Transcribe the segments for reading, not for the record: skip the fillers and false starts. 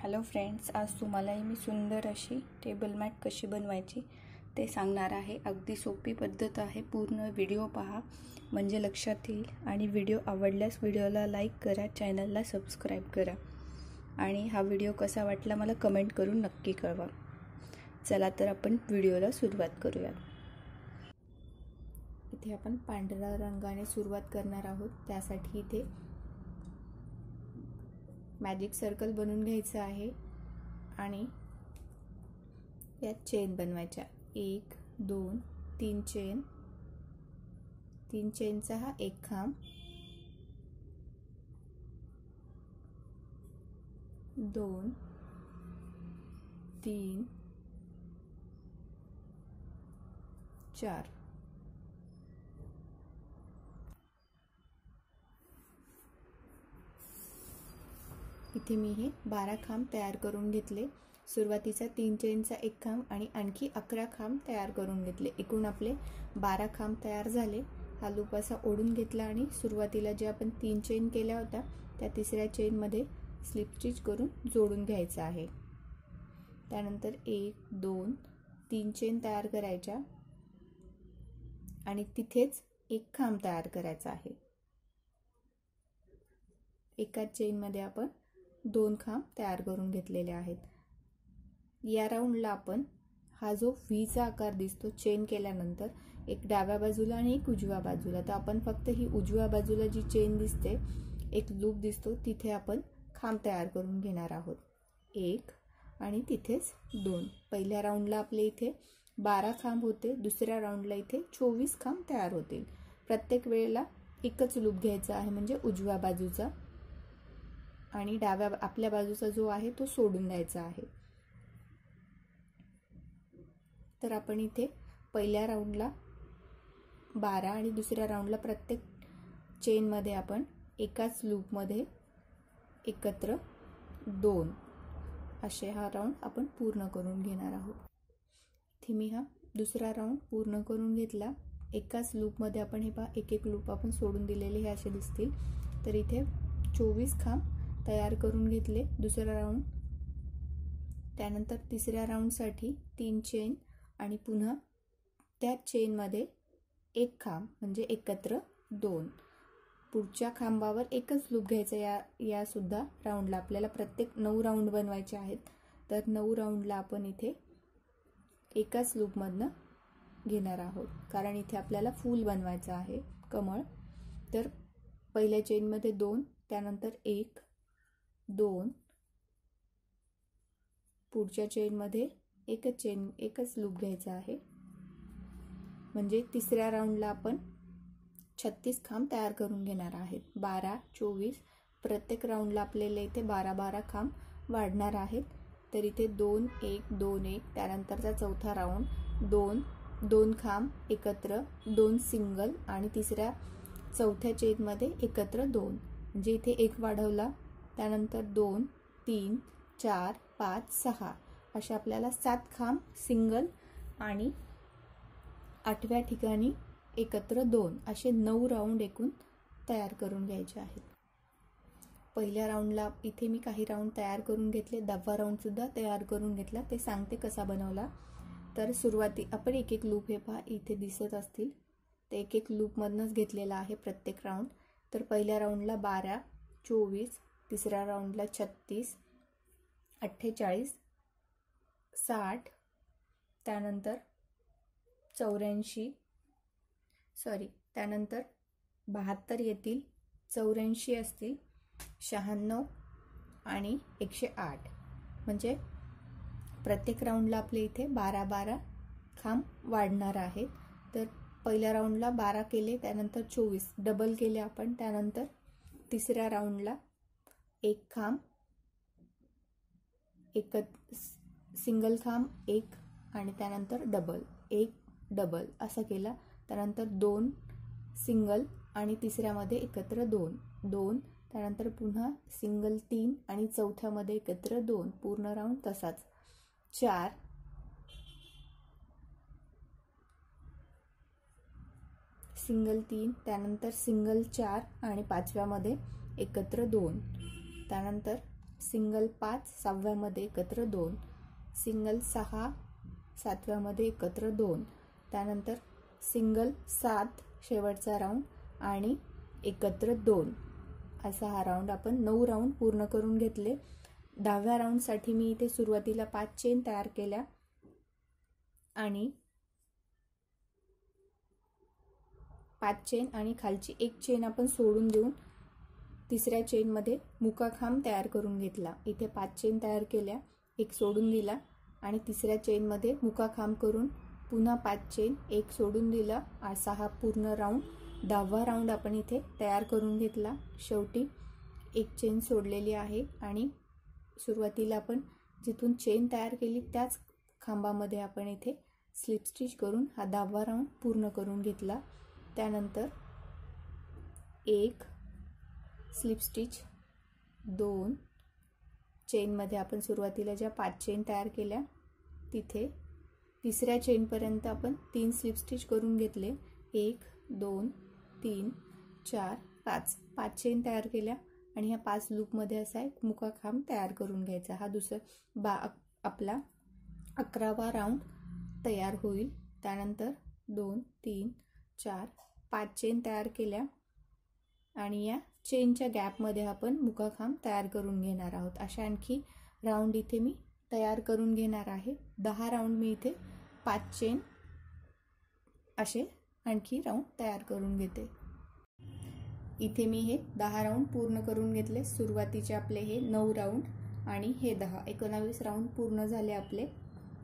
Hello friends, आज तुम्हालाही मी सुंदर अशी टेबल मॅट कशी बनवायची ते सांगणार आहे। अगदी सोपी पद्धत आहे। पूर्ण व्हिडिओ पहा म्हणजे लक्षात येईल। आणि व्हिडिओ आवडल्यास व्हिडिओला लाईक करा, चॅनलला सबस्क्राईब करा आणि हा व्हिडिओ कसा वाटला मला कमेंट करून नक्की कळवा। चला तर आपण व्हिडिओला सुरुवात करूया। इथे आपण पांढऱ्या रंगाने सुरुवात करणार आहोत। त्यासाठी इथे मॅजिक सर्कल बनवून घ्यायचं आहे आणि यात चेन बनवायच्या। 1 2 3 चेन, 3 चेनचा हा एक खांब, 2 3 4। इथे मी हे 12 खांब तयार करून घेतले। सुरुवातीचा 3 चेनचा एक खांब आणि आणखी 11 खांब तयार करून घेतले। एकूण आपले 12 खांब तयार झाले। हा लूप असा ओढून घेतला आणि सुरुवातीला जे आपण 3 चेन केल्या होत्या त्या तिसऱ्या चेन मध्ये स्लिप स्टिच करून जोडून घ्यायचं आहे। त्यानंतर 1 2 3 चेन तयार करायच्या आणि तिथेच एक खांब तयार करायचा आहे। एकाच चेन मध्ये आपण 2 खांब तयार करून घेतलेले आहेत। या राऊंडला आपण हा जो व्ही चा आकार दिसतो चेन केल्यानंतर एक डाव्या बाजूला आणि एक उजव्या बाजूला, तर आपण फक्त ही उजव्या बाजूला जी चेन दिसते एक लूप दिसतो तिथे आपण खांब तयार करून घेणार आहोत। 1 आणि तिथेच 2। पहिल्या राऊंडला आपले इथे 12 खांब होते, दुसऱ्या राऊंडला इथे 24 खांब तयार होतील। प्रत्येक वेळेला एकच लूप घ्यायचा आहे म्हणजे उजव्या बाजूचा आणि डाव्या आपल्या बाजूचा जो आहे तो सोडून द्यायचा आहे। तर आपण इथे पहिल्या राऊंडला 12 आणि दुसऱ्या राऊंडला प्रत्येक चेन मध्ये आपण एकाच लूप मध्ये एकत्र 2 असे हा राऊंड आपण पूर्ण करून घेणार आहोत। इथे मी हा दुसरा राऊंड पूर्ण करून घेतला। एकाच लूप मध्ये आपण हे पहा एक एक लूप आपण सोडून दिलेले हे असे दिसतील। तर इथे 24 खांब तयार करून घेतले दुसरा राऊंड। त्यानंतर तिसऱ्या राऊंड साठी 3 चेन आणि पुन्हा त्या चेन मध्ये एक खांब म्हणजे एकत्र 2। पुढच्या खांबावर एकच लूप घ्यायचा। या सुद्धा राऊंडला आपल्याला प्रत्येक 9 राऊंड बनवायचे आहेत। तर 9 राऊंडला आपण इथे एकाच लूप मधनं घेणार आहोत, कारण इथे आपल्याला फूल बनवायचं आहे, कमळ। तर पहिल्या चेन मध्ये 2, त्यानंतर 1 2, पुढच्या चेन मध्ये एकच लूप घ्यायचा आहे म्हणजे तिसऱ्या राऊंडला आपण 36 खांब तयार करून घेणार आहेत। 12 24 प्रत्येक राऊंडला आपल्याला इथे 12 12 खांब वाढणार आहेत। तर इथे 2 1 2 1, त्यानंतरचा चौथा राऊंड 2 2 खांब एकत्र 2 सिंगल आणि तिसऱ्या चौथ्या चेन मध्ये एकत्र 2 म्हणजे इथे एक वाढवला। त्यानंतर 2 3 4 5 6 अशा आपल्याला 7 खांब सिंगल आणि 8व्या ठिकाणी एकत्र 2 असे 9 राऊंड एकूण तयार करून घ्यायचे आहेत। पहिल्या राऊंडला इथे मी काही राऊंड तयार करून घेतले, 10वा राऊंड सुद्धा तयार करून घेतला, ते सांगते कसा बनवला। तर सुरुवाती आपण एक एक लूप हे पहा इथे दिसत असतील, ते एक एक लूप मधनच घेतलेला आहे प्रत्येक राऊंड। तर पहिल्या राऊंडला 12 24, तिसऱ्या राऊंडला 36 48 60, त्यानंतर 84 त्यानंतर 72 येतील, 84 असतील, 96 आणि 108 म्हणजे प्रत्येक राऊंडला आपले इथे 12 12 खांब वाढणार आहेत। तर पहिल्या राऊंडला 12 केले, त्यानंतर 24 डबल केले आपण, त्यानंतर तिसऱ्या राऊंडला एक खांब सिंगल खांब 1 आणि त्यानंतर डबल 1 डबल असा केला। त्यानंतर 2 सिंगल आणि तिसऱ्यामध्ये एकत्र 2 2, त्यानंतर पुन्हा सिंगल 3 आणि चौथ्यामध्ये एकत्र 2, पूर्ण राऊंड तसाच 4 सिंगल 3, त्यानंतर सिंगल 4 आणि 5व्यामध्ये एकत्र 2, त्यानंतर सिंगल 5 सहाव्यामध्ये एकत्र 2, सिंगल 6 सातव्यामध्ये एकत्र 2, त्यानंतर सिंगल 7 शेवटचा राऊंड आणि एकत्र 2, असा हा राऊंड आपण 9 राऊंड पूर्ण करून घेतले. 10व्या राऊंडसाठी मी इथे सुरुवातीला 5 चेन तयार केल्या आणि 5 चेन आणि खालची एक चेन आपण सोडून देऊन तिसऱ्या चेनमध्ये मुका खांब तयार करून घेतला. इथे 5 चेन तयार केल्या, एक सोडून दिला आणि तिसऱ्या चेनमध्ये मुका खांब करून पुन्हा 5 चेन, एक सोडून दिला. असा हा पूर्ण राऊंड 10वा राऊंड आपण इथे तयार करून घेतला. शेवटी एक चेन सोडलेली आहे आणि सुरुवातीला आपण जिथून चेन तयार केली त्याच खांबामध्ये आपण इथे स्लिप स्टिच करून हा 10वा राऊंड पूर्ण करून घेतला. त्यानंतर 1 स्लिप स्टिच, 2 चेनमध्ये आपण सुरुवातीला ज्या 5 चेन तयार केल्या तिथे तिसऱ्या चेनपर्यंत आपण 3 स्लिप स्टिच करून घेतले. 1 2 3 4 5 5 चेन तयार केल्या आणि ह्या 5 लूपमध्ये असा एक मुका खांब तयार करून घ्यायचा. हा आपला 11वा राऊंड तयार होईल. त्यानंतर 2 3 4 5 चेन तयार केल्या आणि या चेनच्या गॅपमध्ये आपण मुका खांब तयार करून घेणार आहोत. अशा आणखी राऊंड इथे मी तयार करून घेणार आहे. 10 राऊंड मी इथे 5 चेन असे आणखी राऊंड तयार करून घेते. इथे मी हे 10 राऊंड पूर्ण करून घेतले. सुरुवातीचे आपले हे 9 राऊंड आणि हे 10, 19 राऊंड पूर्ण झाले आपले.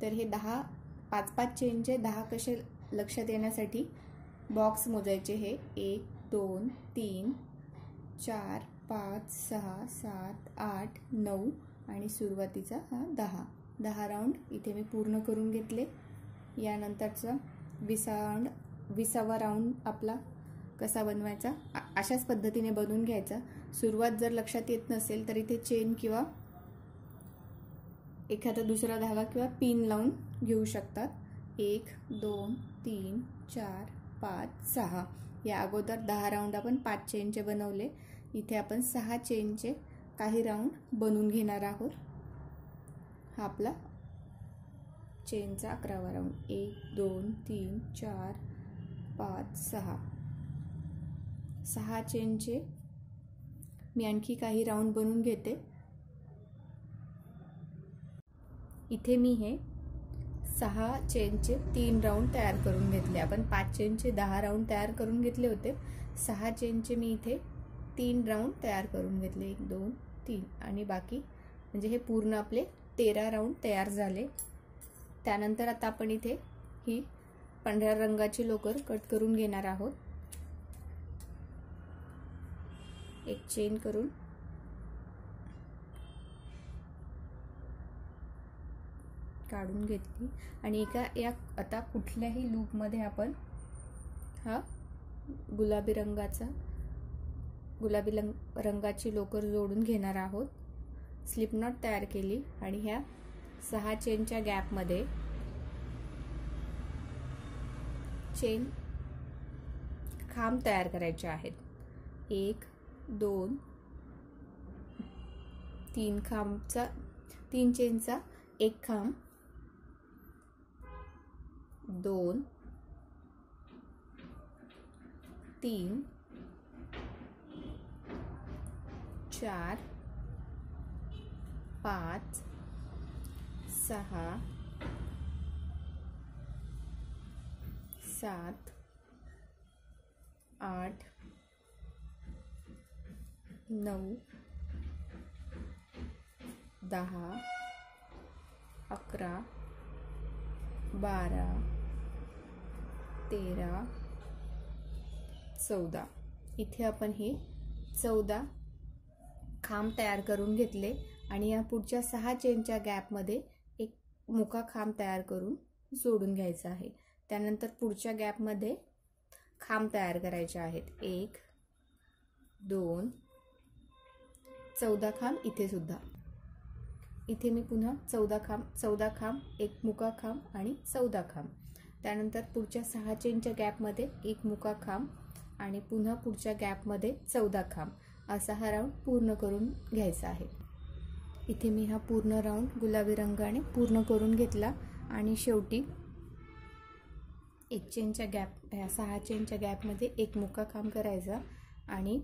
तर हे 10 5-5 चेनचे 10 कसे लक्षात येण्यासाठी बॉक्स मोजायचे. हे 1 2 3 4 5 6 7 8 9 आणि सुरुवातीचा हा 10 राऊंड इथे मी पूर्ण करून घेतले. यानंतरचा 20वा राऊंड आपला कसा बनवायचा अशाच पद्धतीने बनवून घ्यायचा. सुरुवात जर लक्षात येत नसेल तर इथे चेन किंवा एखादा दुसरा धागा किंवा पिन लावून घेऊ शकतात. 1 2 3 4 5 6 या अगोदर 10 राऊंड आपण 5 चेनचे बनवले. इथे आपण 6 चेनचे काही राऊंड बनवून घेणार आहोत. हा आपला चेनचा 11वा राऊंड. 1 2 3 4 5 6 चेनचे मी आणखी काही राऊंड बनवून घेते. इथे मी हे 6 चेनचे 3 राऊंड तयार करून घेतले. आपण 5 चेनचे 10 राऊंड तयार करून घेतले होते. 6 चेनचे मी इथे 3 राऊंड तयार करून घेतले. 1 2 3 आणि बाकी म्हणजे हे पूर्ण आपले 13 राऊंड तयार झाले. त्यानंतर आता आपण इथे ही पांढऱ्या रंगाची लोकर कट करून घेणार आहोत. एक चेन करून काढून घेतली आणि या आता कुठल्याही लूपमध्ये आपण हा गुलाबी रंगाची लोकर जोडून घेणार आहोत. स्लिप नॉट तयार केली आणि ह्या 6 चेनच्या गॅपमध्ये चेन खांब तयार करायचे आहेत. 1 2 3 चेनचा एक खांब, 2 3 4 5 6 7 8 9 10 11 12 13 14 इथे आपण हे 14 खांब तयार करून घेतले आणि या पुढच्या 6 चेनच्या गॅपमध्ये एक मुका खांब तयार करून जोडून घ्यायचा आहे. त्यानंतर पुढच्या गॅपमध्ये खांब तयार करायचे आहेत. 1 2 14 खांब इथे सुद्धा. इथे मी पुन्हा 14 खांब, एक मुका खांब आणि 14 खांब. त्यानंतर पुढच्या 6 चेनच्या गॅपमध्ये एक मुका खांब आणि पुन्हा पुढच्या गॅपमध्ये 14 खांब असा हा राऊंड पूर्ण करून घ्यायचा आहे. इथे मी हा पूर्ण राऊंड गुलाबी रंगाने पूर्ण करून घेतला आणि शेवटी एक चेनच्या गॅप, ह्या 6 चेनच्या गॅपमध्ये एक मुका खांब करायचा आणि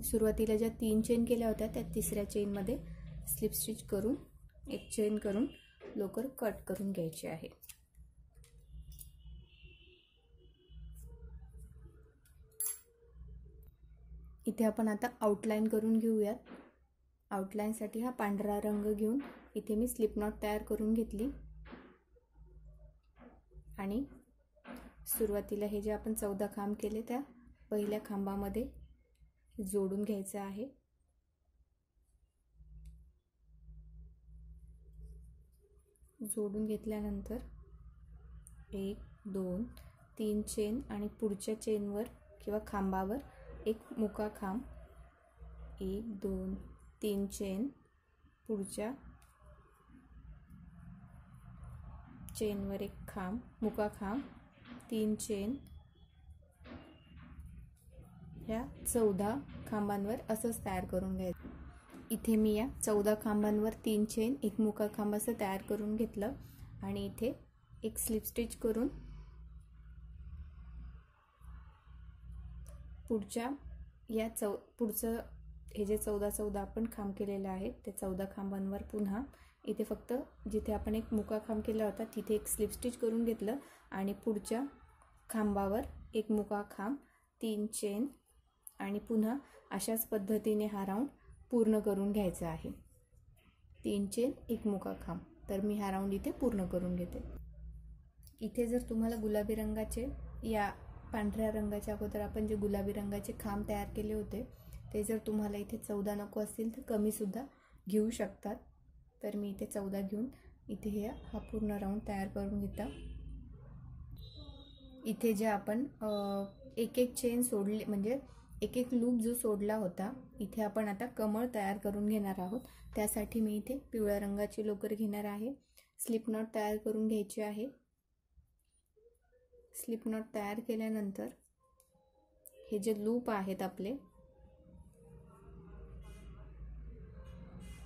सुरुवातीला ज्या 3 चेन केल्या होत्या त्या तिसऱ्या चेनमध्ये स्लिप स्टिच करून एक चेन करून लोकर कट करून घ्यायची आहे. इथे आपण आता आउटलाइन करून घेऊयात. आउटलाइनसाठी हा पांढरा रंग घेऊन इथे मी स्लिप नॉट तयार करून घेतली आणि सुरुवातीला हे जे आपण 14 खांब केले त्या पहिल्या खांबामध्ये जोडून घ्यायचं आहे. जोडून घेतल्यानंतर 1 2 3 चेन आणि पुढच्या चेनवर किंवा खांबावर एक मुका खांब, 1 2 3 चेन, पुढच्या चेनवर एक खांब, मुका खांब, 3 चेन, ह्या 14 खांबांवर असंच तयार करून घ्यायचं. इथे मी या 14 खांबांवर 3 चेन एक मुका खांब असं तयार करून घेतलं आणि इथे एक स्लिप स्टिच करून पुढच्या या पुढचं हे जे 14 आपण खांब केलेले आहेत ते 14 खांबांवर पुन्हा इथे फक्त जिथे आपण एक मुका खांब केला होता तिथे एक स्लिप स्टिच करून घेतलं आणि पुढच्या खांबावर एक मुका खांब, 3 चेन आणि पुन्हा अशाच पद्धतीने हा राऊंड पूर्ण करून घ्यायचा आहे. 3 चेन एक मुका खांब. तर मी हा राऊंड इथे पूर्ण करून घेते. इथे जर तुम्हाला गुलाबी रंगाचे या पांढऱ्या रंगाच्या अगोदर आपण जे गुलाबी रंगाचे खांब तयार केले होते ते जर तुम्हाला इथे 14 नको असतील तर कमी सुद्धा घेऊ शकतात. तर मी इथे 14 घेऊन इथे हा पूर्ण राऊंड तयार करून घेता. इथे जे आपण एक एक चेन सोडले म्हणजे एक एक लूप जो सोडला होता इथे आपण आता कमळ तयार करून घेणार आहोत. त्यासाठी मी इथे पिवळ्या रंगाची लोकर घेणार आहे. स्लिप नॉट तयार करून घ्यायची आहे. स्लिप नॉट तयार केल्यानंतर हे जे लूप आहेत आपले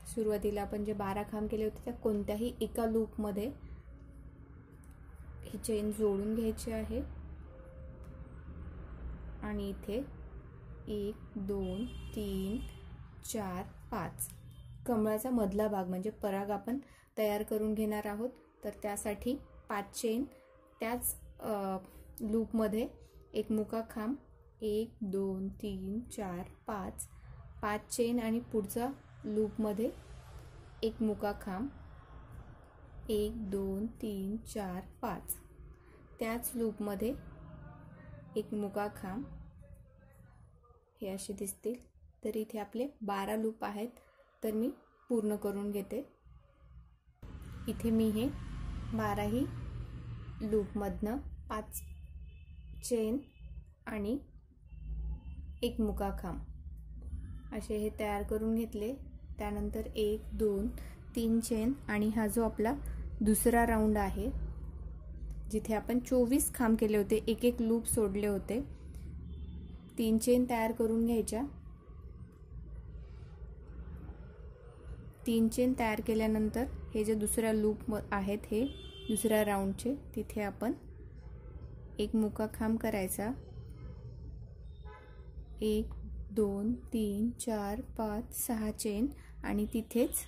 सुरुवातीला आपण जे 12 खांब केले होते त्या कोणत्याही एका लूपमध्ये ही चेन जोडून घ्यायची आहे आणि इथे 1 2 3 4 5 कमळाचा मधला भाग म्हणजे पराग आपण तयार करून घेणार आहोत. तर त्यासाठी 5 चेन त्याच लूपमध्ये एक मुका खांब, 1 2 3 4 5 5 चेन आणि पुढचा लूपमध्ये एक मुका खांब, 1 2 3 4 5 त्याच लूपमध्ये एक मुका खांब, हे असे दिसतील. तर इथे आपले 12 लूप आहेत. तर मी पूर्ण करून घेते. इथे मी हे 12ही लूपमधनं 5 चेन आणि एक मुका खांब असे हे तयार करून घेतले. त्यानंतर 1 2 3 चेन आणि हा जो आपला दुसरा राऊंड आहे जिथे आपण 24 खांब केले होते, एक एक लूप सोडले होते, 3 चेन तयार करून घ्यायच्या. 3 चेन तयार केल्यानंतर हे जे दुसरा लूप आहेत हे दुसऱ्या राऊंडचे तिथे आपण एक मुका खांब करायचा. 1 2 3 4 5 6 चेन आणि तिथेच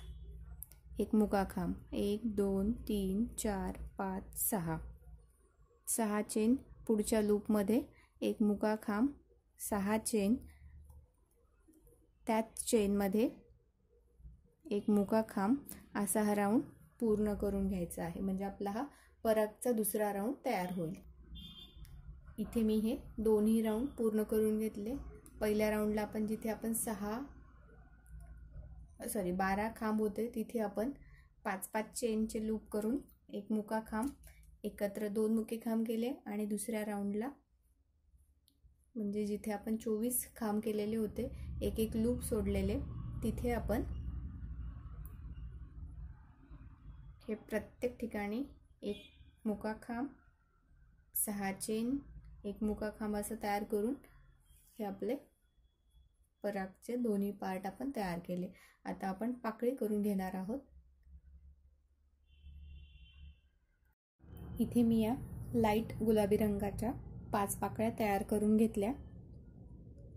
एक मुका खांब, 1 2 3 4 5 6 चेन, पुढच्या लूपमध्ये एक मुका खांब, 6 चेन, त्याच चेनमध्ये एक मुका खांब असा हा राऊंड पूर्ण करून घ्यायचा आहे. म्हणजे आपला हा परागचा दुसरा राऊंड तयार होईल. इथे मी हे दोन्ही राऊंड पूर्ण करून घेतले. पहिल्या राऊंडला आपण जिथे आपण 12 खांब होते तिथे आपण 5-5 चेनचे लूप करून एक मुका खांब एकत्र 2 मुके खांब केले आणि दुसऱ्या राऊंडला म्हणजे जिथे आपण 24 खांब केलेले होते एक एक लूप सोडलेले तिथे आपण हे प्रत्येक ठिकाणी एक मुका खांब, 6 चेन, एक मुका खांब असं तयार करून हे आपले परागचे दोन्ही पार्ट आपण तयार केले. आता आपण पाकळी करून घेणार आहोत. इथे मी या लाईट गुलाबी रंगाच्या 5 पाकळ्या तयार करून घेतल्या.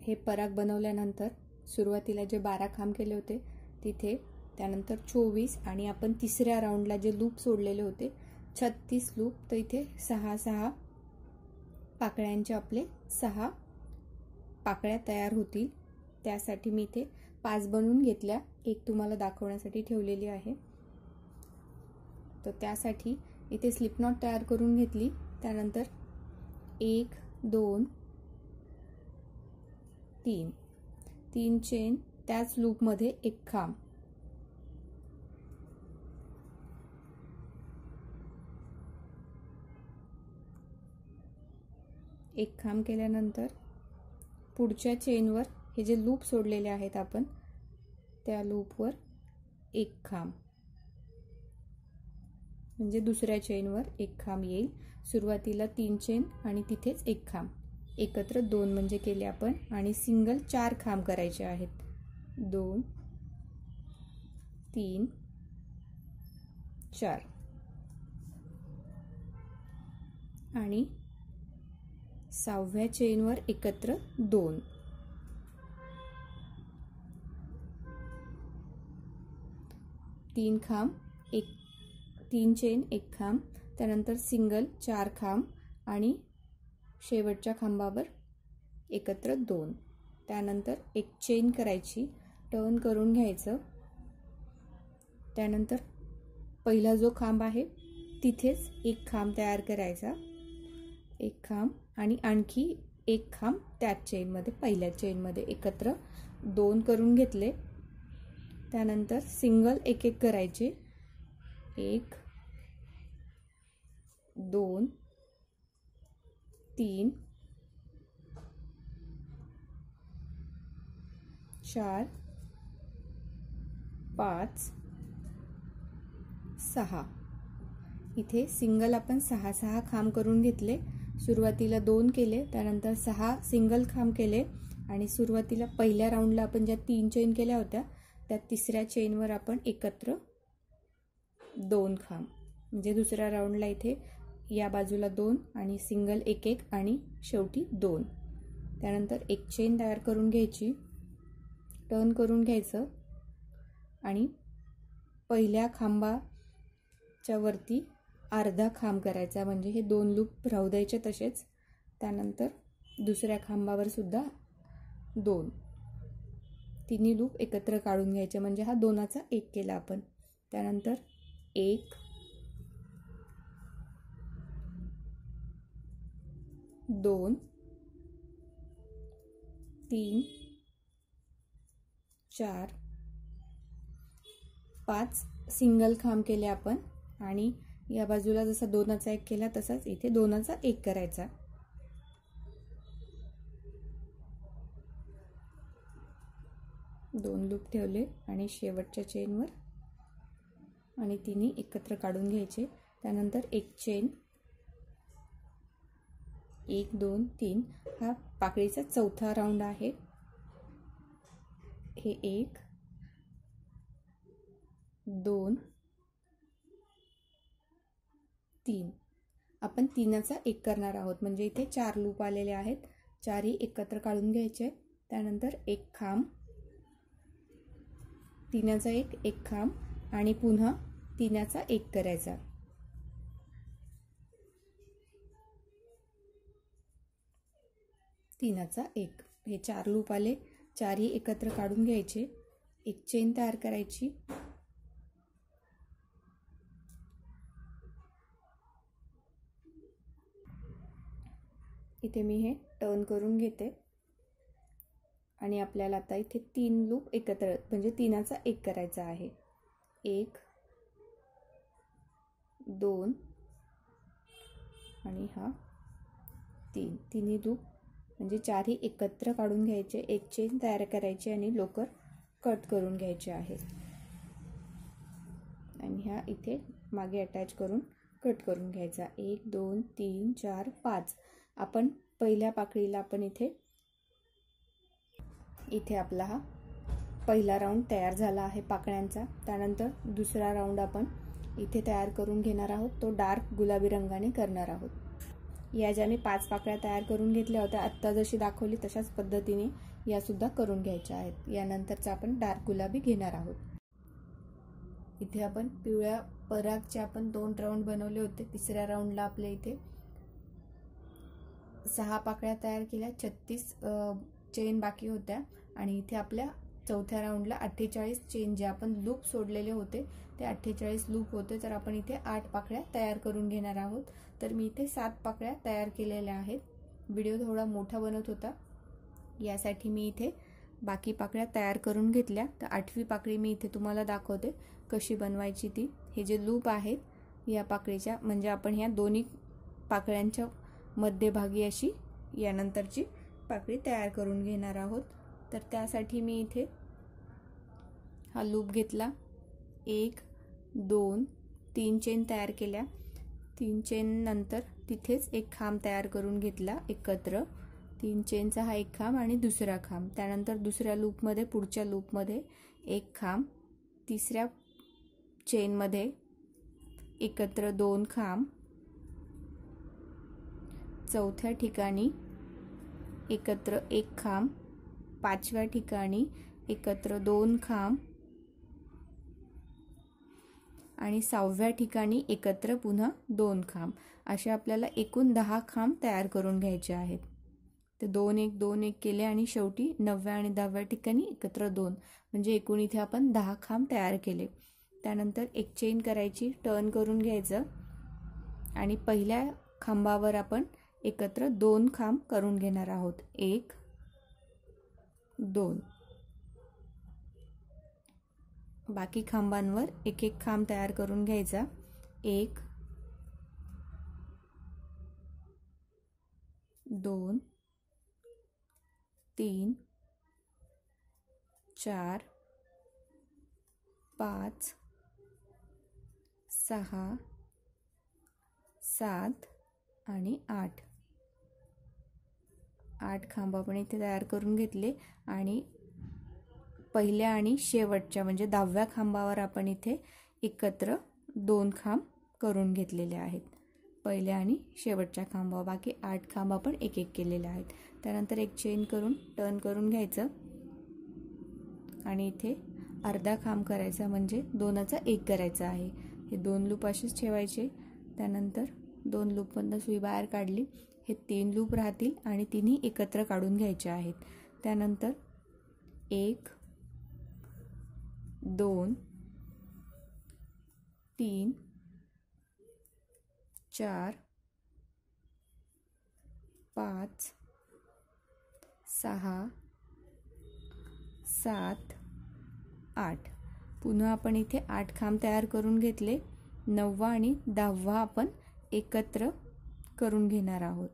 हे पराग बनवल्यानंतर सुरुवातीला जे 12 खांब केले होते तिथे, त्यानंतर 24 आणि आपण तिसऱ्या राऊंडला जे लूप सोडलेले होते 36 लूप, तर इथे 6 पाकळ्यांचे आपले 6 पाकळ्या तयार होतील. त्यासाठी मी इथे 5 बनवून घेतल्या, एक तुम्हाला दाखवण्यासाठी ठेवलेली आहे. तर त्यासाठी इथे स्लिप नॉट तयार करून घेतली. त्यानंतर 1 2 3 चेन, त्याच लूपमध्ये एक खांब, एक खांब केल्यानंतर पुढच्या चेनवर हे जे लूप सोडलेले आहेत आपण त्या लूपवर एक खांब, म्हणजे दुसऱ्या चेनवर एक खांब येईल. सुरुवातीला 3 चेन आणि तिथेच एक खांब, एकत्र 2 म्हणजे केले आपण. आणि सिंगल 4 खांब करायचे आहेत. 2 3 4 आणि 6व्या चेनवर एकत्र 2, 3 खांब, 3 चेन एक खांब, त्यानंतर सिंगल 4 खांब आणि शेवटच्या खांबावर एकत्र 2. त्यानंतर एक चेन करायची, टर्न करून घ्यायचं. त्यानंतर पहिला जो खांब आहे तिथेच एक खांब तयार करायचा, एक खांब आणि आणखी एक खांब त्याच चेनमध्ये, पहिल्या चेनमध्ये एकत्र 2 करून घेतले. त्यानंतर सिंगल एक एक करायचे, 1 2 3 4 5 6. इथे सिंगल आपण 6 खांब करून घेतले. सुरुवातीला 2 केले, त्यानंतर 6 सिंगल खांब केले आणि सुरुवातीला पहिल्या राऊंडला आपण ज्या 3 चेन केल्या होत्या त्या तिसऱ्या चेनवर आपण एकत्र 2 खांब, म्हणजे दुसऱ्या राऊंडला इथे या बाजूला 2 आणि सिंगल एक एक आणि शेवटी 2. त्यानंतर एक चेन तयार करून घ्यायची, टर्न करून घ्यायचं आणि पहिल्या खांबाच्या वरती अर्धा खांब करायचा, म्हणजे हे 2 लूप राहू द्यायचे तसेच. त्यानंतर दुसऱ्या खांबावर सुद्धा 2, तिन्ही लूप एकत्र काढून घ्यायचे, म्हणजे हा 2चा 1 केला आपण. त्यानंतर 1 2 3 4 5 सिंगल खांब केले आपण आणि या बाजूला जसा 2चा 1 केला तसाच इथे 2चा 1 करायचा. दोन लूप ठेवले आणि शेवटच्या चेनवर आणि तिन्ही एकत्र काढून घ्यायचे. त्यानंतर एक चेन, 1 2 3, हा पाकळीचा 4था राऊंड आहे. हे 1 2 3, आपण 3चा 1 करणार आहोत, म्हणजे इथे 4 लूप आलेले आहेत. 4ही एकत्र काढून घ्यायचे. त्यानंतर एक खांब, 3चा 1 एक खांब आणि पुन्हा 3चा 1 करायचा. तीनाचा 1, हे 4 लूप आले. 4ही एकत्र काढून घ्यायचे, एक चेन तयार करायची. इथे मी हे टर्न करून घेते आणि आपल्याला आता इथे 3 लूप एकत्र, म्हणजे 3चा 1 करायचा आहे. 1 2 आणि हा 3, तिन्ही लूप म्हणजे 4ही एकत्र काढून घ्यायचे, एक चेन तयार करायची आणि लोकर कट करून घ्यायचे आहे. आणि ह्या इथे मागे अटॅच करून कट करून घ्यायचा. 1 2 3 4 5. आपण पहिल्या पाकळीला आपण इथे इथे आपला हा पहिला राऊंड तयार झाला आहे पाकळ्यांचा। त्यानंतर दुसरा राऊंड आपण इथे तयार करून घेणार आहोत, तो डार्क गुलाबी रंगाने करणार आहोत। या ज्या मी 5 पाकळ्या तयार करून घेतल्या होत्या, आत्ता जशी दाखवली तशाच पद्धतीने या सुद्धा करून घ्यायच्या आहेत। यानंतरचा आपण डार्क गुलाबी घेणार आहोत। इथे आपण पिवळ्या परागचे आपण 2 राऊंड बनवले होते। तिसऱ्या राऊंडला आपल्या इथे 6 पाकळ्या तयार केल्या, 36 चेन बाकी होत्या आणि इथे आपल्या चौथ्या राऊंडला 48 चेन जे आपण लूप सोडलेले होते ते 48 लूप होते। तर आपण इथे 8 पाकळ्या तयार करून घेणार आहोत। तर मी इथे 7 पाकळ्या तयार केलेल्या आहेत। व्हिडिओ थोडा मोठा बनत होता, यासाठी मी इथे बाकी पाकळ्या तयार करून घेतल्या। तर 8वी पाकळी मी इथे तुम्हाला दाखवते कशी बनवायची ती। हे जे लूप आहेत या पाकळीच्या, म्हणजे आपण ह्या दोन्ही पाकळ्यांच्या मध्यभागी अशी यानंतरची पाकळी तयार करून घेणार आहोत। तर त्यासाठी मी इथे हा लूप घेतला, 1 2 3 चेन तयार केल्या। 3 चेन नंतर तिथेच एक खांब तयार करून घेतला एकत्र, 3 चेनचा हा एक खांब आणि दुसरा खांब। त्यानंतर दुसऱ्या लूपमध्ये, पुढच्या लूपमध्ये एक खांब, तिसऱ्या चेनमध्ये एकत्र 2 खांब, चौथ्या ठिकाणी एकत्र एक खांब, 5व्या ठिकाणी एकत्र 2 खांब आणि 6व्या ठिकाणी एकत्र पुन्हा 2 खांब। असे आपल्याला एकूण 10 खांब तयार करून घ्यायचे आहेत। ते 2 1 2 1 केले आणि शेवटी 9व्या आणि 10व्या ठिकाणी एकत्र 2, म्हणजे एकूण इथे आपण 10 खांब तयार केले। त्यानंतर एक चेन करायची, टर्न करून घ्यायचं आणि पहिल्या खांबावर आपण एकत्र 2 खांब करून घेणार आहोत, 1 2। बाकी खांबांवर एक एक खांब तयार करून घ्यायचा, 1 2 3 4 5 6 7 आणि 8 खांब आपण इथे तयार करून घेतले आणि पहिल्या आणि शेवटच्या म्हणजे 10व्या खांबावर आपण इथे एकत्र 2 खांब करून घेतलेले आहेत, पहिल्या आणि शेवटच्या खांबावर। बाकी 8 खांब आपण एक एक केलेले आहेत। त्यानंतर एक चेन करून टर्न करून घ्यायचं आणि इथे अर्धा खांब करायचा, म्हणजे 2चा 1 करायचा आहे। हे 2 लूप असेच ठेवायचे। त्यानंतर 2 लूपमधून सुई बाहेर काढली, हे 3 लूप राहतील आणि तिन्ही एकत्र काढून घ्यायचे आहेत। त्यानंतर 1 2 3 4 5 6 7 8। पुन्हा आपण इथे 8 खांब तयार करून घेतले, 9वा आणि 10वा आपण एकत्र करून घेणार आहोत।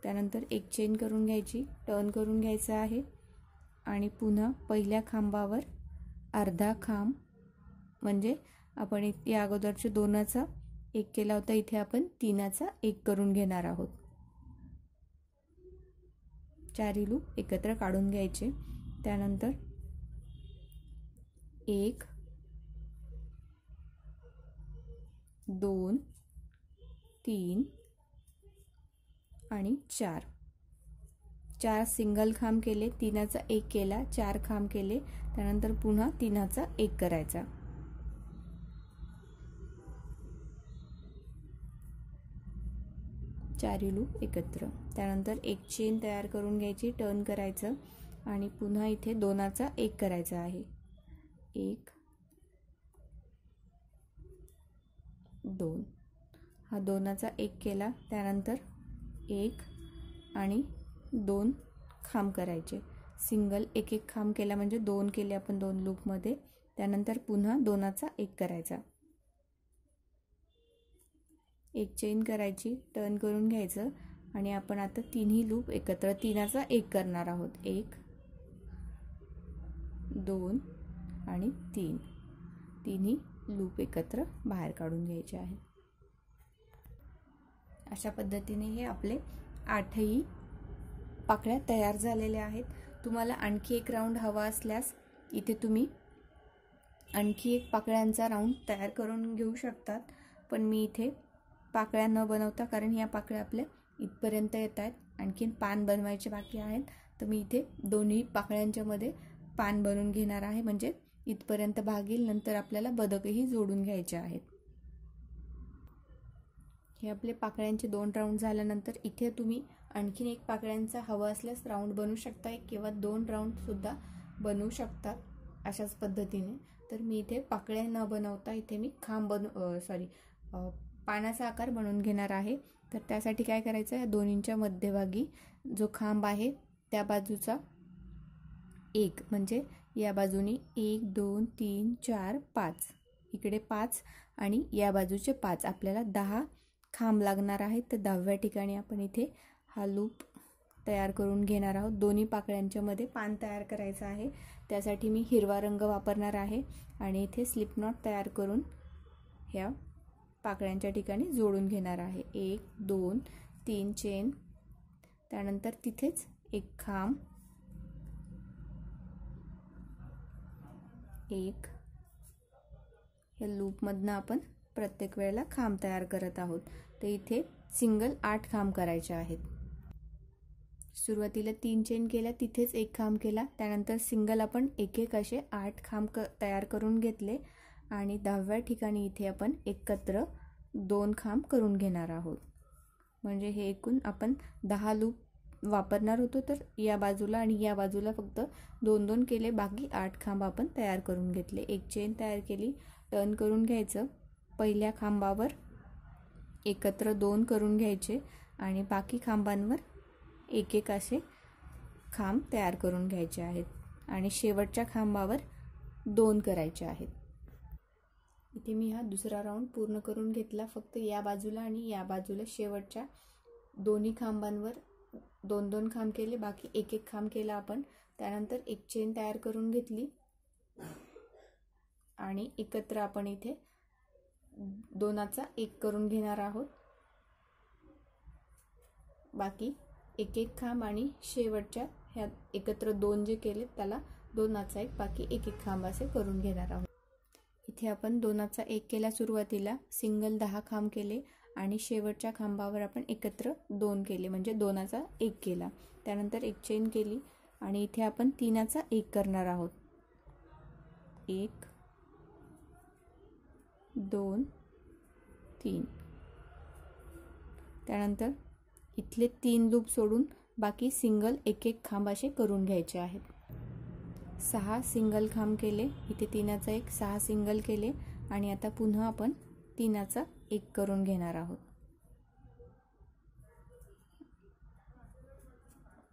त्यानंतर एक चेन करून घ्यायची, टर्न करून घ्यायचा आहे आणि पुन्हा पहिल्या खांबावर अर्धा खांब, म्हणजे आपण या अगोदरचे 2चा 1 केला होता, इथे आपण 3चा 1 करून घेणार आहोत। 4 लूप एकत्र काढून घ्यायचे। त्यानंतर 1 2 3 आणि 4 सिंगल खांब केले, 3चा 1 केला, 4 खांब केले, त्यानंतर पुन्हा 3चा 1 करायचा। 4 लूप एकत्र। त्यानंतर एक चेन तयार करून घ्यायची, टर्न करायचं आणि पुन्हा इथे 2चा 1 करायचा आहे, 1 2। हा 2चा 1 केला, त्यानंतर 1 आणि 2 खांब करायचे, सिंगल एक एक खांब केला म्हणजे 2 केले आपण 2 लूपमध्ये। त्यानंतर पुन्हा 2चा 1 करायचा, एक चेन करायची, टर्न करून घ्यायचं आणि आपण आता तिन्ही लूप एकत्र 3चा 1 करणार आहोत, 1 2 आणि 3। तिन्ही लूप एकत्र बाहेर काढून घ्यायचे आहे। अशा पद्धतीने हे आपले 8ही पाकळ्या तयार झालेल्या आहेत. तुम्हाला आणखी एक राऊंड हवा असल्यास इथे तुम्ही आणखी एक पाकळ्यांचा राऊंड तयार करून घेऊ शकतात. पण मी इथे पाकळ्या न बनवता, कारण ह्या पाकळ्या आपल्या इथपर्यंत येत आहेत, आणखीन पान बनवायचे बाकी आहेत, तर मी इथे दोन्ही पाकळ्यांच्या मध्ये पान बनवून घेणार आहे. म्हणजे इथपर्यंत भाग येईल. नंतर आपल्याला बदकही जोडून घ्यायचे आहेत. हे आपले पाकळ्यांचे 2 राऊंड झाल्यानंतर इथे तुम्ही आणखीन एक पाकळ्यांचा हवा असल्यास राऊंड बनवू शकता. एक किंवा 2 राऊंड सुद्धा बनवू शकतात अशाच पद्धतीने. तर मी इथे पाकळ्या न बनवता इथे मी खांब पानाचा आकार बनवून घेणार आहे. तर त्यासाठी काय करायचं, या दोन्हींच्या मध्यभागी जो खांब आहे त्या बाजूचा 1, म्हणजे या बाजूनी 1 2 3 4 5, इकडे 5 आणि या बाजूचे 5, आपल्याला 10 खांब लागणार आहेत. तर 10व्या ठिकाणी आपण इथे हा लूप तयार करून घेणार आहोत. दोन्ही पाकळ्यांच्या मध्ये पान तयार करायचं आहे. त्यासाठी मी हिरवा रंग वापरणार आहे आणि इथे स्लिप नॉट तयार करून ह्या पाकळ्यांच्या ठिकाणी जोडून घेणार आहे. 1 2 3 चेन, त्यानंतर तिथेच एक खांब, 1, या लूपमधनं आपण प्रत्येक वेळेला खांब तयार करत आहोत. तर इथे सिंगल 8 खांब करायचे आहेत. सुरुवातीला 3 चेन केल्या, तिथेच एक खांब केला, त्यानंतर सिंगल आपण एक एक असे 8 खांब तयार करून घेतले आणि 10व्या ठिकाणी इथे आपण एकत्र 2 खांब करून घेणार आहोत. म्हणजे हे एकूण आपण 10 लूप वापरणार होतो. तर या बाजूला आणि या बाजूला फक्त 2-2 केले, बाकी 8 खांब आपण तयार करून घेतले. एक चेन तयार केली, टर्न करून घ्यायचं, पहिल्या खांबावर एकत्र 2 करून घ्यायचे आणि बाकी खांबांवर एक एक असे खांब तयार करून घ्यायचे आहेत आणि शेवटच्या खांबावर 2 करायचे आहेत. इथे मी हा दुसरा राऊंड पूर्ण करून घेतला. फक्त या बाजूला आणि या बाजूला शेवटच्या दोन्ही खांबांवर 2-2 खांब केले, बाकी एक एक खांब केला आपण. त्यानंतर एक चेन तयार करून घेतली आणि एकत्र आपण इथे 2चा 1 करून घेणार आहोत. बाकी एक एक खांब आणि शेवटच्या ह्या एकत्र 2 जे केले त्याला 2चा 1, बाकी एक एक खांब असे करून घेणार आहोत. इथे आपण 2चा 1 केला, सुरुवातीला सिंगल 10 खांब केले आणि शेवटच्या खांबावर आपण एकत्र 2 केले, म्हणजे 2चा 1 केला. त्यानंतर एक चेन केली आणि इथे आपण 3चा 1 करणार आहोत. 1 2 3. त्यानंतर इथले 3 लूप सोडून बाकी सिंगल एक एक खांब असे करून घ्यायचे आहेत. 6 सिंगल खांब केले, इथे 3चा 1, 6 सिंगल केले आणि आता पुन्हा आपण 3चा 1 करून घेणार आहोत.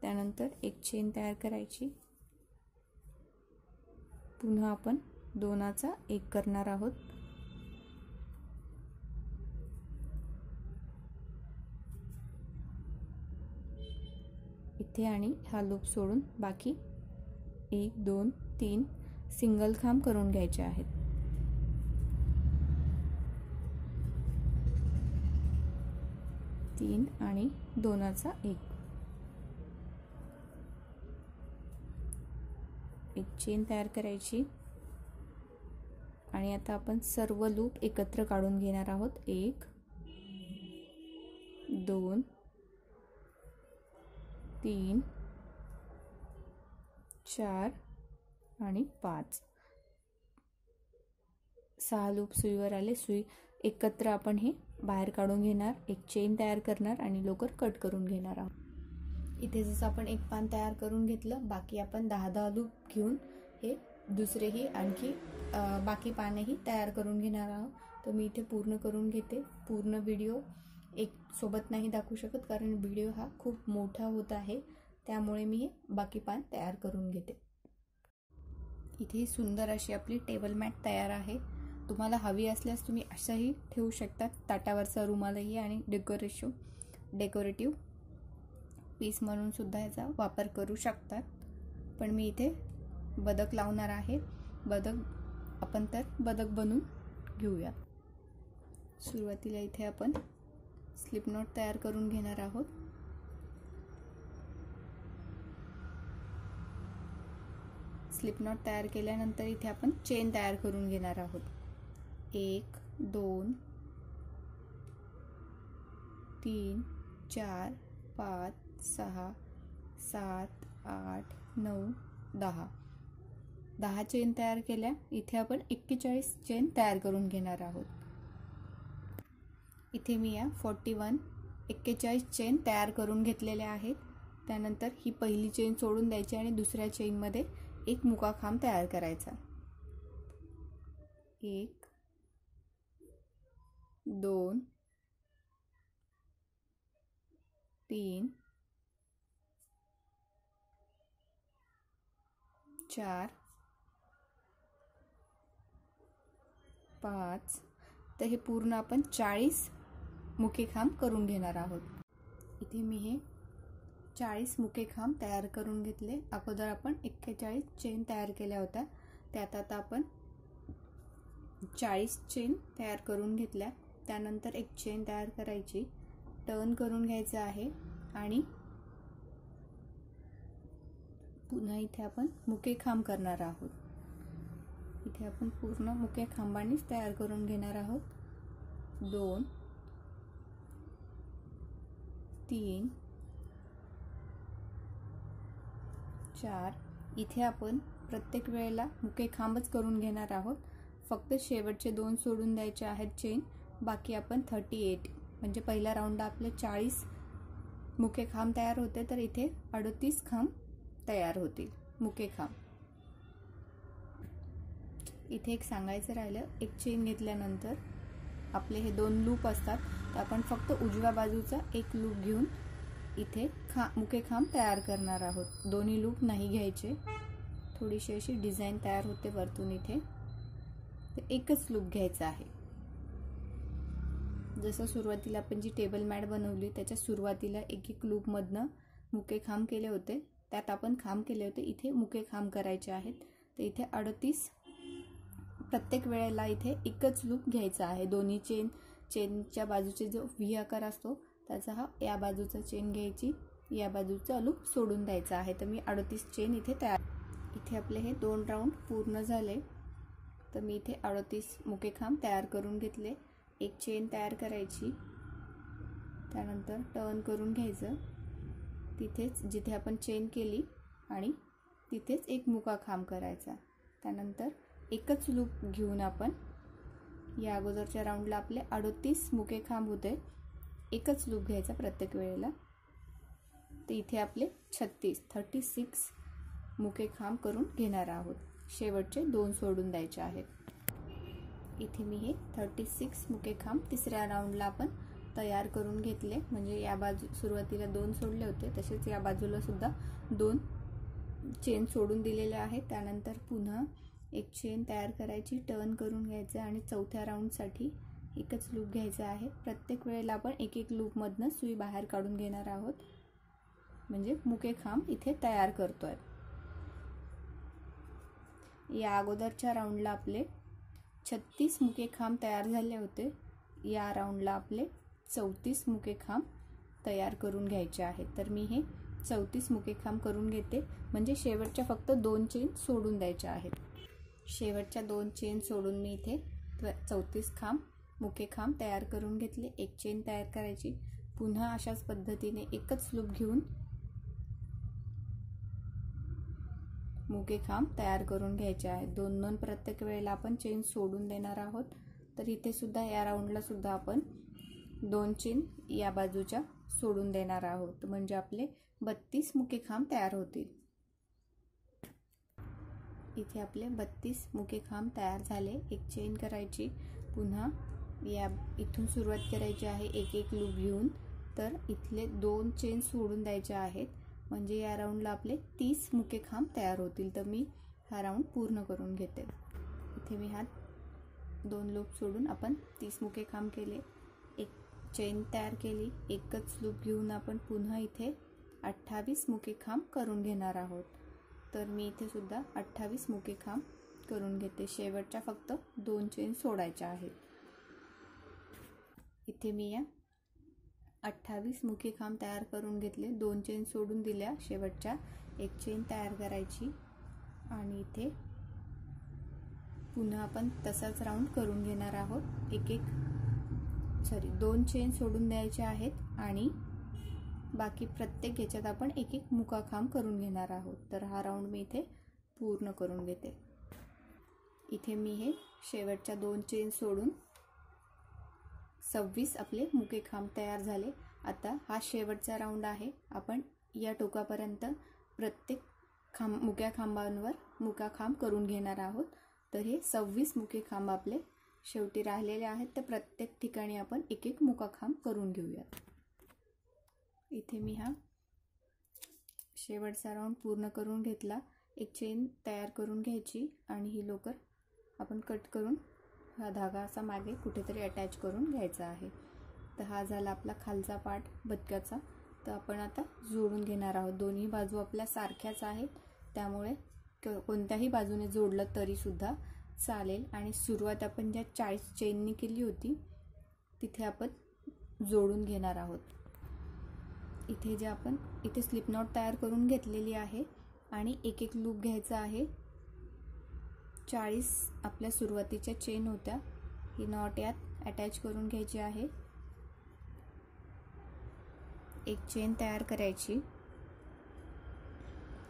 त्यानंतर एक चेन तयार करायची, पुन्हा आपण 2चा 1 करणार आहोत. इथे आणि हा लूप सोडून बाकी 1 2 3 सिंगल खांब करून घ्यायचे आहेत. तीन आणि 2चा 1. एक चेन तयार करायची आणि आता आपण सर्व लूप एकत्र काढून घेणार आहोत. 1 2 3 4 आणि 5. 6 लूप सुईवर आले. सुई एकत्र आपण हे बाहेर काढून घेणार, एक चेन तयार करणार आणि लोकर कट करून घेणार आहोत. इथे जसं आपण एक पान तयार करून घेतलं, बाकी आपण 10-10 लूप घेऊन हे दुसरेही आणखी बाकी पानेही तयार करून घेणार आहोत. तर मी इथे पूर्ण करून घेते. पूर्ण व्हिडिओ एक सोबत नाही दाखवू शकत, कारण व्हिडिओ हा खूप मोठा होत आहे, त्यामुळे मी हे बाकी पान तयार करून घेते. इथे सुंदर अशी आपली टेबल मॅट तयार आहे. तुम्हाला हवी असल्यास तुम्ही असंही ठेवू शकतात, ताटावरचा रुमालही, आणि डेकोरेटिव्ह पीस म्हणून सुद्धा याचा वापर करू शकतात. पण मी इथे बदक लावणार आहे. आपण तर बदक बनवून घेऊया. सुरुवातीला इथे आपण स्लिप नॉट तयार करून घेणार आहोत. स्लिप नॉट तयार केल्यानंतर इथे आपण चेन तयार करून घेणार आहोत. 1 2 3 4 5 6 7 8 9 10. 10 चेन तयार केल्या. इथे आपण 41 चेन तयार करून घेणार आहोत. इथे मी या 41 चेन तयार करून घेतलेल्या आहेत. त्यानंतर ही पहिली चेन सोडून द्यायची आणि दुसऱ्या चेनमध्ये एक मुका खांब तयार करायचा. 1 2 3 4 5. तर हे पूर्ण आपण 40 मुके खांब करून घेणार आहोत. इथे मी हे 40 मुके खांब तयार करून घेतले. अगोदर आपण 41 चेन तयार केल्या होत्या, त्यात आता आपण 40 चेन तयार करून घेतल्या. त्यानंतर एक चेन तयार करायची, टर्न करून घ्यायचं आहे आणि पुन्हा इथे आपण मुके खांब करणार आहोत. इथे आपण पूर्ण मुके खांबांनीच तयार करून घेणार आहोत. 2 3 4. इथे आपण प्रत्येक वेळेला मुके खांबच करून घेणार आहोत. फक्त शेवटचे 2 सोडून द्यायचे आहेत चेन. बाकी आपण 38 म्हणजे पहिल्या राऊंडला आपले 40 मुके खांब तयार होते, तर इथे 38 खांब तयार होतील मुके खांब. इथे एक सांगायचं राहिलं, एक चेन घेतल्यानंतर आपले हे 2 लूप असतात, तर आपण फक्त उजव्या बाजूचा एक लूप घेऊन इथे मुके खांब तयार करणार आहोत. दोन्ही लूप नाही घ्यायचे. थोडीशी अशी डिझाईन तयार होते वरतून इथे, तर एकच लूप घ्यायचा आहे. जसं सुरुवातीला आपण जी टेबल मॅट बनवली त्याच्या सुरुवातीला एक लूप मधनं मुके खांब केले होते, त्यात आपण खांब केले होते. इथे मुके खांब करायचे आहेत. तर इथे 38 प्रत्येक वेळेला इथे एकच लूप घ्यायचा आहे. दोन्ही चेनच्या बाजूचे जो व्ही आकार असतो त्याचा हा या बाजूचा चेन घ्यायची, या बाजूचा लूप सोडून द्यायचा आहे. तर मी 38 चेन इथे तयार. इथे आपले हे 2 राऊंड पूर्ण झाले. तर मी इथे 38 मुके खांब तयार करून घेतले. एक चेन तयार करायची, त्यानंतर टर्न करून घ्यायचं, तिथेच जिथे आपण चेन केली आणि तिथेच एक मुका खांब करायचा. त्यानंतर एकच लूप घेऊन आपण या अगोदरच्या राऊंडला आपले 38 मुके खांब होते, एकच लूप घ्यायचा प्रत्येक वेळेला. तर इथे आपले 36 मुके खांब करून घेणार आहोत. शेवटचे 2 सोडून द्यायचे आहेत. इथे मी हे 36 मुके खांब तिसऱ्या राऊंडला आपण तयार करून घेतले. म्हणजे या बाजू सुरुवातीला 2 सोडले होते, तसेच या बाजूला सुद्धा 2 चेन सोडून दिलेले आहेत. त्यानंतर पुन्हा एक चेन तयार करायची, टर्न करून घ्यायचं आणि चौथ्या राऊंडसाठी एकच लूप घ्यायचा आहे. प्रत्येक वेळेला आपण एक लूपमधनं सुई बाहेर काढून घेणार आहोत, म्हणजे मुके खांब इथे तयार करतोय. या अगोदरच्या राऊंडला आपले 36 मुके खांब तयार झाले होते. या राऊंडला आपले 34 मुके खांब तयार करून घ्यायचे आहेत. तर मी हे 34 मुके खांब करून घेते, म्हणजे शेवटच्या फक्त 2 चेन सोडून द्यायच्या आहेत. शेवटच्या 2 चेन सोडून मी इथे 34 मुके खांब तयार करून घेतले. एक चेन तयार करायची, पुन्हा अशाच पद्धतीने एकच लूप घेऊन मुके खांब तयार करून घ्यायचे आहेत. 2 प्रत्येक वेळेला आपण चेन सोडून देणार आहोत. तर इथे सुद्धा या राऊंडला सुद्धा आपण 2 चेन या बाजूच्या सोडून देणार आहोत, म्हणजे आपले 32 मुके खांब तयार होतील. इथे आपले 32 मुके खांब तयार झाले. एक चेन करायची, पुन्हा या इथून सुरुवात करायची आहे एक लूप घेऊन. तर इथले 2 चेन सोडून द्यायचे आहेत, म्हणजे या राऊंडला आपले 30 मुके खांब तयार होतील. तर मी हा राऊंड पूर्ण करून घेते. इथे मी हा 2 लूप सोडून आपण 30 मुके खांब केले, एक चेन तयार केली, एकच लूप घेऊन आपण पुन्हा इथे 28 मुके खांब करून घेणार आहोत. तर मी इथे सुद्धा 28 मुके खांब करून घेते. शेवटच्या फक्त 2 चेन सोडायच्या आहेत. इथे मी या 28 मुके खांब तयार करून घेतले. 2 चेन सोडून दिल्या शेवटच्या. एक चेन तयार करायची, आणि इथे पुन्हा आपण तसाच राऊंड करून घेणार आहोत. दोन चेन सोडून द्यायचे आहेत आणि बाकी प्रत्येक याच्यात आपण एक एक मुका खांब करून घेणार आहोत. तर हा राऊंड मी इथे पूर्ण करून घेते. इथे मी हे शेवटच्या 2 चेन सोडून 26 आपले मुके खांब तयार झाले. आता हा शेवटचा राऊंड आहे. आपण या टोकापर्यंत प्रत्येक मुक्या खांबांवर मुका खांब करून घेणार आहोत. तर हे 26 मुके खांब आपले शेवटी राहिलेले आहेत. तर प्रत्येक ठिकाणी आपण एक एक मुका खांब करून घेऊयात. इथे मी हा शेवटचा राऊंड पूर्ण करून घेतला. एक चेन तयार करून घ्यायची आणि ही लोकर आपण कट करून हा धागा असा मागे कुठेतरी अटॅच करून घ्यायचा आहे. तर हा झाला आपला खालचा पार्ट बदकाचा. तर आपण आता जोडून घेणार आहोत. दोन्ही बाजू आपल्या सारख्याच आहेत, त्यामुळे कोणत्याही बाजूने जोडलं तरी सुद्धा चालेल. आणि सुरुवात आपण ज्या 40 चेननी केली होती तिथे आपण जोडून घेणार आहोत. इथे जे आपण इथे स्लिप नॉट तयार करून घेतलेली आहे आणि एक एक लूप घ्यायचा आहे. 40 आपल्या सुरुवातीच्या चेन होत्या, ही नॉट यात अटॅच करून घ्यायची आहे. एक चेन तयार करायची.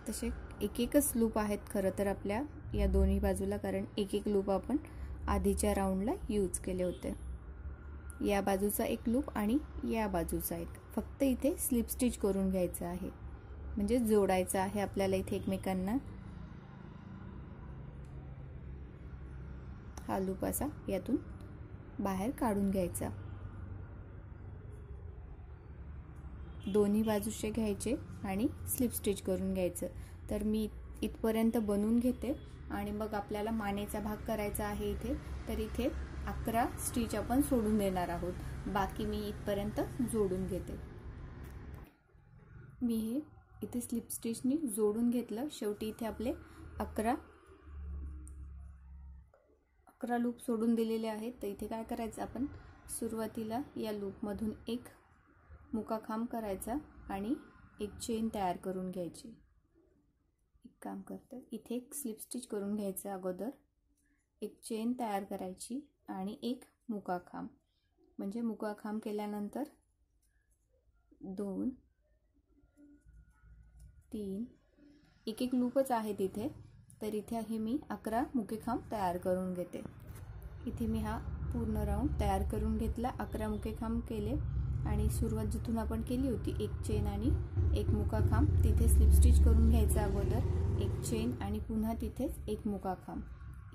तसे एक एकच लूप आहेत खरं तर आपल्या या दोन्ही बाजूला, कारण एक एक लूप आपण आधीच्या राऊंडला यूज केले होते. या बाजूचा एक लूप आणि या बाजूचा एक. फक्त इथे स्लिप स्टिच करून घ्यायचं आहे, म्हणजे जोडायचं आहे आपल्याला इथे एकमेकांना. हा लूप असा यातून बाहेर काढून घ्यायचा. दोन्ही बाजूचे घ्यायचे आणि स्लिप स्टिच करून घ्यायचं. तर मी इथपर्यंत बनवून घेते आणि मग आपल्याला मानेचा भाग करायचा आहे इथे. तर इथे 11 स्टिच आपण सोडून देणार आहोत. बाकी मी इथपर्यंत जोडून घेते. मी हे इथे स्लिप स्टिचनी जोडून घेतलं. शेवटी इथे आपले 11 लूप सोडून दिलेले आहेत. तर इथे काय करायचं, आपण सुरुवातीला या लूपमधून एक मुका खांब करायचा आणि एक चेन तयार करून घ्यायची. एक काम करते, इथे एक स्लिप स्टिच करून घ्यायचं अगोदर, एक चेन तयार करायची आणि एक मुका खांब. म्हणजे मुका खांब केल्यानंतर 2 3 एक एक लूपच आहेत इथे. तर इथे हे मी 11 मुके खांब तयार करून घेते. इथे मी हा पूर्ण राऊंड तयार करून घेतला. 11 मुके खांब केले आणि सुरुवात जिथून आपण केली होती एक चेन आणि एक मुका खांब, तिथे स्लिप स्टिच करून घ्यायचा अगोदर, एक चेन आणि पुन्हा तिथेच एक मुका खांब.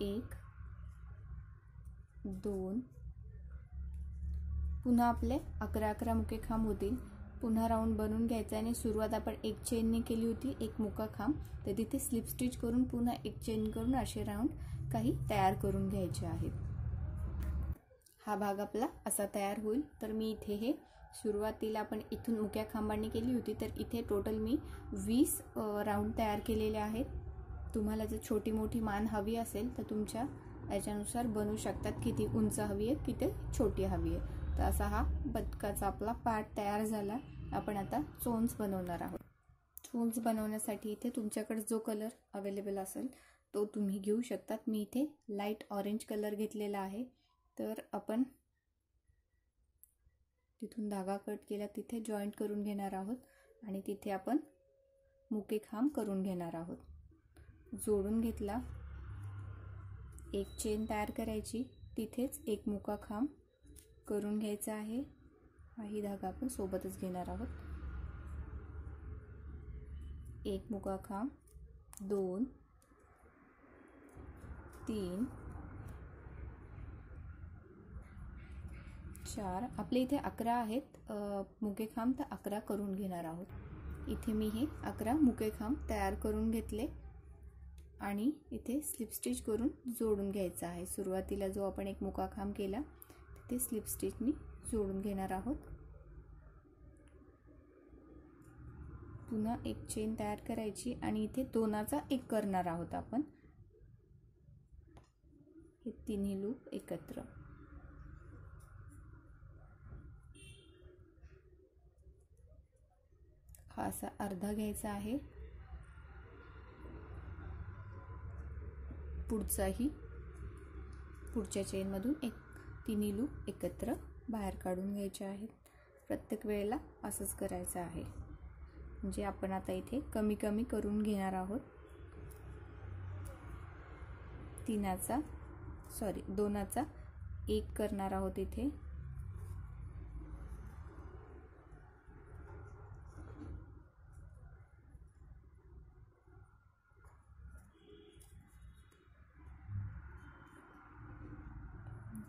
1 2 पुन्हा आपले 11 मुके खांब होतील. पुन्हा राऊंड बनवून घ्यायचा आणि सुरुवात आपण एक चेनने केली होती, एक मुका खांब, तर तिथे स्लिप स्टिच करून पुन्हा एक चेन करून असे राऊंड काही तयार करून घ्यायचे आहेत. हा भाग आपला असा तयार होईल. तर मी इथे हे सुरुवातीला आपण इथून मुक्या खांबांनी केली होती, तर इथे टोटल मी 20 राऊंड तयार केलेले आहेत. तुम्हाला जर छोटी मोठी मान हवी असेल तर तुमच्या याच्यानुसार बनवू शकतात, किती उंच हवी आहे, किती छोटी हवी आहे. तर असा हा बदकाचा आपला पार्ट तयार झाला. आपण आता चोंच बनवणार आहोत. चोंच बनवण्यासाठी इथे तुमच्याकडे जो कलर अवेलेबल असेल तो तुम्ही घेऊ शकतात. मी इथे लाईट ऑरेंज कलर घेतलेला आहे. तर आपण तिथून धागा कट केला तिथे जॉईंट करून घेणार आहोत आणि तिथे आपण मुके खांब करून घेणार आहोत. जोडून घेतला, एक चेन तयार करायची, तिथेच एक मुका खांब करून घ्यायचा आहे. हाही धागा आपण सोबतच घेणार आहोत. एक मुका खांब, 2 3 4 आपले इथे 11 आहेत मुके खांब, तर 11 करून घेणार आहोत. इथे मी हे 11 मुके खांब तयार करून घेतले आणि इथे स्लिप स्टिच करून जोडून घ्यायचा आहे. सुरुवातीला जो आपण एक मुका खांब केला तिथे स्लिप स्टिचनी जोडून घेणार आहोत. पुन्हा एक चेन तयार करायची आणि इथे 2चा 1 करणार आहोत आपण. हे तिन्ही लूप एकत्र. हा असा अर्धा घ्यायचा आहे. पुढच्या चेनमधून तिन्ही लूप एकत्र बाहेर काढून घ्यायचे आहेत. प्रत्येक वेळेला असंच करायचं आहे. म्हणजे आपण आता इथे कमी कमी करून घेणार आहोत. 2चा 1 करणार आहोत इथे.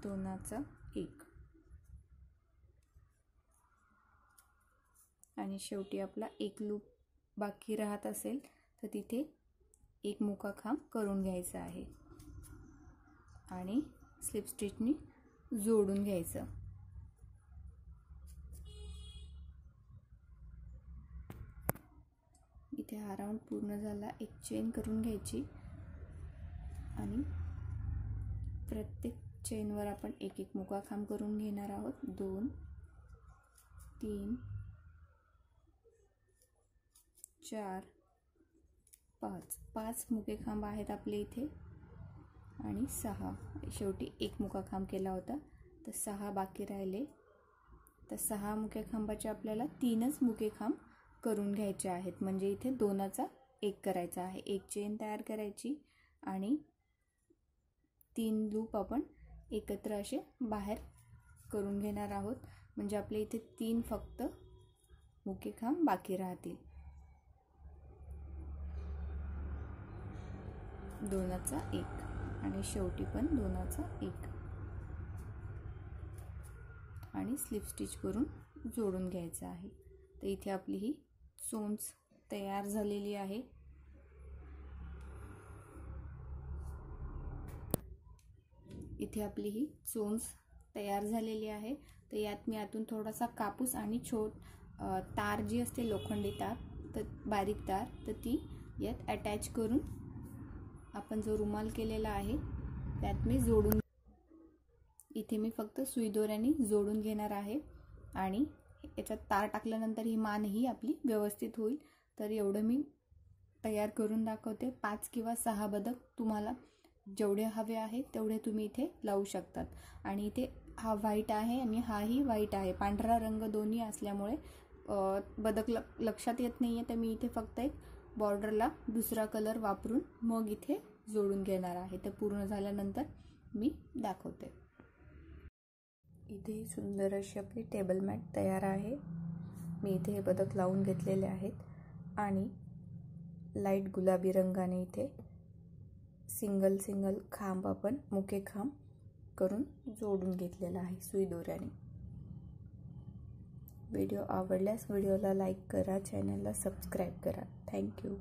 दोनाचा 1 आणि शेवटी आपला एक लूप बाकी राहत असेल तर तिथे एक मुका खांब करून घ्यायचा आहे आणि स्लिप स्टिचनी जोडून घ्यायचं. इथे हा राऊंड पूर्ण झाला. एक चेन करून घ्यायची आणि प्रत्येक चेनवर आपण एक एक मुका खांब करून घेणार आहोत. 2 3 4 5 मुके खांब आहेत आपले इथे आणि 6. शेवटी एक मुका खांब केला होता तर 6 बाकी राहिले. तर 6 मुके खांबाचे आपल्याला 3च मुके खांब करून घ्यायचे आहेत. म्हणजे इथे 2चा 1 करायचा आहे. एक चेन तयार करायची आणि 3 लूप आपण एकत्र असे बाहेर करून घेणार आहोत. म्हणजे आपले इथे 3 फक्त मुके खांब बाकी राहतील. 2चा 1 आणि शेवटी पण 2चा 1 आणि स्लिप स्टिच करून जोडून घ्यायचं आहे. तर इथे आपली ही चोंच तयार झालेली आहे. इथे आपली ही चोंच तयार झालेली आहे. तर यात मी आतून थोडासा कापूस आणि तार जी असते लोखंडी तार, तर बारीक तार, तर ती यात अटॅच करून आपण जो रुमाल केलेला आहे त्यात मी जोडून इथे मी फक्त सुई दोऱ्याने जोडून घेणार आहे आणि याच्यात तार टाकल्यानंतर ही मान ही आपली व्यवस्थित होईल. तर एवढं मी तयार करून दाखवते. 5 किंवा 6 बदक तुम्हाला जेवढे हवे आहे तेवढे तुम्ही इथे लावू शकतात. आणि इथे हा व्हाईट आहे आणि हाही व्हाईट आहे. पांढरा रंग दोन्ही असल्यामुळे बदक लक्षात येत नाही आहे. तर मी इथे फक्त एक बॉर्डरला दुसरा कलर वापरून मग इथे जोडून घेणार आहे. तर पूर्ण झाल्यानंतर मी दाखवते. इथे सुंदर अशी आपली टेबल मॅट तयार आहे. मी इथे हे बदक लावून घेतलेले आहेत आणि लाईट गुलाबी रंगाने इथे सिंगल खांब आपण मुके खांब करून जोडून घेतलेला आहे सुई दोऱ्याने. व्हिडिओ आवडल्यास व्हिडिओला लाईक करा, चॅनलला सबस्क्राईब करा. थँक्यू.